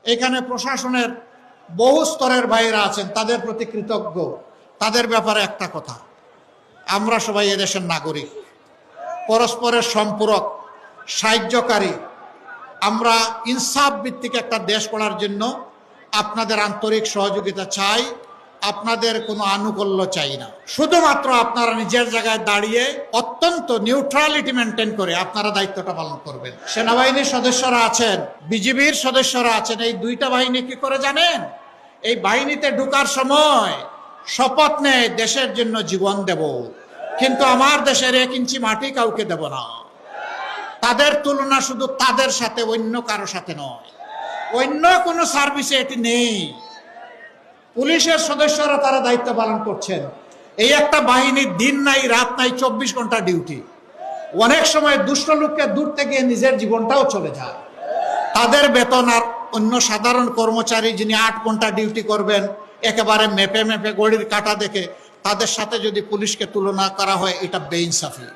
এখানে প্রশাসনের বহু স্তরের ভাইয়েরা আছেন, তাদের প্রতি কৃতজ্ঞ। তাদের ব্যাপারে একটা কথা, আমরা সবাই এদেশের নাগরিক, পরস্পরের সম্পূরক, সাহায্যকারী। আমরা ইনসাফ ভিত্তিক একটা দেশ গড়ার জন্য আপনাদের আন্তরিক সহযোগিতা চাই, আপনাদের কোনো আনুকূল্য চাই না। শুধুমাত্র আপনারা নিজের জায়গায় দাঁড়িয়ে অত্যন্ত নিউট্রালিটি মেনটেন করে আপনারা দায়িত্বটা পালন করবেন। সেনাবাহিনীর সদস্যরা আছেন, বিজিবির সদস্যরা আছেন, এই দুইটা বাহিনী কি করে জানেন? এই বাহিনীতে ঢোকার সময় শপথ নেয় দেশের জন্য জীবন দেব, কিন্তু আমার দেশের 1 ইঞ্চি মাটি কাউকে দেব না। তাদের তুলনা শুধু তাদের সাথে, অন্য কারো সাথে নয়। অন্য কোনো সার্ভিসে এটি নেই। পুলিশের সদস্যরা তারা দায়িত্ব পালন করছেন। এই একটা বাহিনীর দিন নাই রাত নাই, 24 ঘন্টা ডিউটি। অনেক সময় দুষ্ট লোককে দূরতে গিয়ে নিজের জীবনটাও চলে যায়। তাদের বেতন আর অন্য সাধারণ কর্মচারী যিনি 8 ঘন্টা ডিউটি করবেন একেবারে মেপে মেপে ঘড়ির কাঁটা দেখে, তাদের সাথে যদি পুলিশকে তুলনা করা হয়, এটা বেইনসাফি।